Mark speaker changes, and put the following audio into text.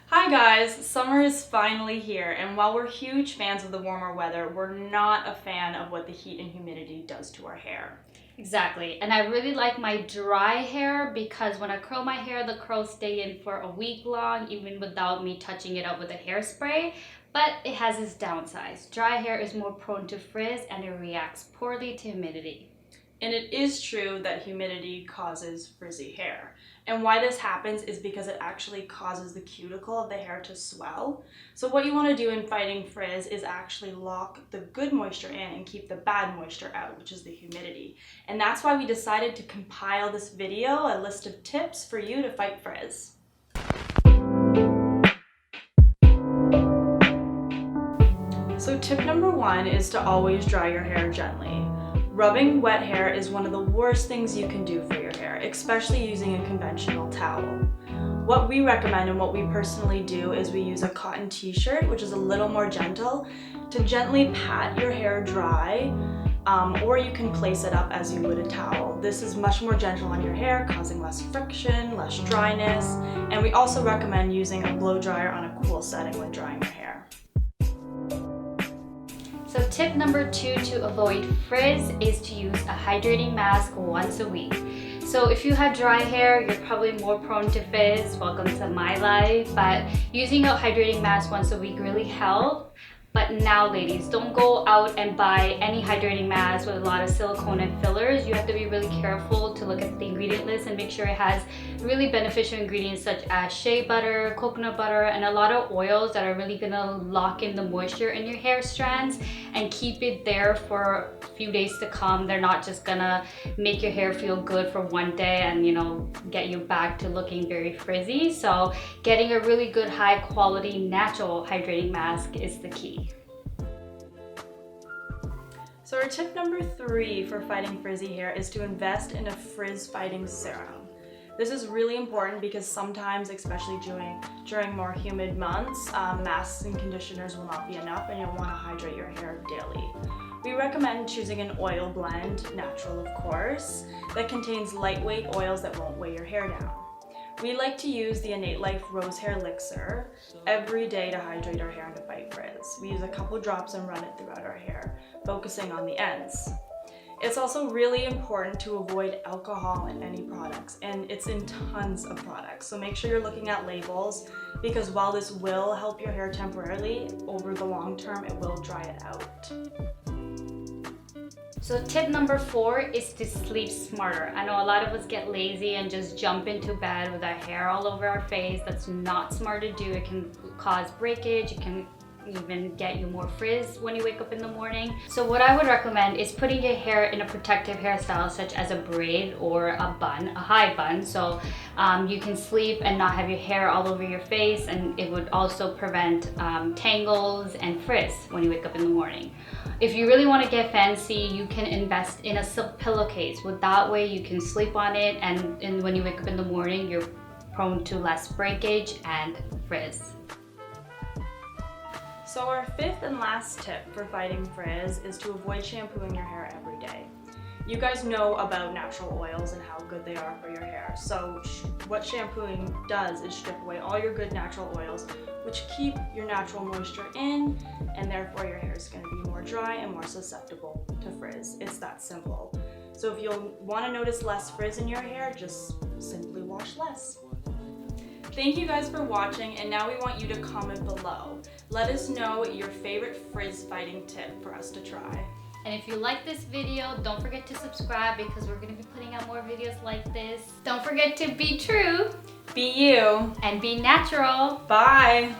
Speaker 1: Hi guys, summer is finally here, and while we're huge fans of the warmer weather, we're not a fan of what the heat and humidity does to our hair.
Speaker 2: Exactly, and I really like my dry hair because when I curl my hair, the curls stay in for a week long, even without me touching it up with a hairspray. But it has its downsides. Dry hair is more prone to frizz and it reacts poorly to humidity.
Speaker 1: And it is true that humidity causes frizzy hair. And why this happens is because it actually causes the cuticle of the hair to swell. So what you want to do in fighting frizz is actually lock the good moisture in and keep the bad moisture out, which is the humidity. And that's why we decided to compile this video, a list of tips for you to fight frizz. So tip number 1 is to always dry your hair gently. Rubbing wet hair is one of the worst things you can do for your hair, especially using a conventional towel. What we recommend and what we personally do is we use a cotton t-shirt, which is a little more gentle, to gently pat your hair dry, or you can place it up as you would a towel. This is much more gentle on your hair, causing less friction, less dryness, and we also recommend using a blow dryer on a cool setting when drying your hair.
Speaker 2: So tip number 2 to avoid frizz is to use a hydrating mask once a week. So if you have dry hair, you're probably more prone to frizz. Welcome to my life. But using a hydrating mask once a week really helps. But now ladies, don't go out and buy any hydrating mask with a lot of silicone and fillers. You have to be really careful to look at the ingredient list and make sure it has really beneficial ingredients such as shea butter, coconut butter, and a lot of oils that are really gonna lock in the moisture in your hair strands and keep it there for a few days to come. They're not just gonna make your hair feel good for one day and get you back to looking very frizzy. So getting a really good high quality natural hydrating mask is the key.
Speaker 1: So our tip number 3 for fighting frizzy hair is to invest in a frizz fighting serum. This is really important because sometimes, especially during more humid months, masks and conditioners will not be enough and you'll want to hydrate your hair daily. We recommend choosing an oil blend, natural of course, that contains lightweight oils that won't weigh your hair down. We like to use the Innate Life Rose Hair Elixir every day to hydrate our hair and to fight frizz. We use a couple drops and run it throughout our hair, focusing on the ends. It's also really important to avoid alcohol in any products, and it's in tons of products. So make sure you're looking at labels, because while this will help your hair temporarily, over the long term it will dry it out.
Speaker 2: So tip number 4 is to sleep smarter. I know a lot of us get lazy and just jump into bed with our hair all over our face. That's not smart to do. It can cause breakage. It can even get you more frizz when you wake up in the morning. So what I would recommend is putting your hair in a protective hairstyle such as a braid or a bun, a high bun. So you can sleep and not have your hair all over your face, and it would also prevent tangles and frizz when you wake up in the morning. If you really want to get fancy, you can invest in a silk pillowcase. With that way you can sleep on it, and when you wake up in the morning, you're prone to less breakage and frizz.
Speaker 1: So our 5th and last tip for fighting frizz is to avoid shampooing your hair every day. You guys know about natural oils and how good they are for your hair. So what shampooing does is strip away all your good natural oils, which keep your natural moisture in, and therefore your hair is going to be more dry and more susceptible to frizz. It's that simple. So if you'll want to notice less frizz in your hair, just simply wash less. Thank you guys for watching, and now we want you to comment below. Let us know your favorite frizz fighting tip for us to try.
Speaker 2: And if you like this video, don't forget to subscribe because we're going to be putting out more videos like this. Don't forget to be true,
Speaker 1: Be you,
Speaker 2: and be natural.
Speaker 1: bye.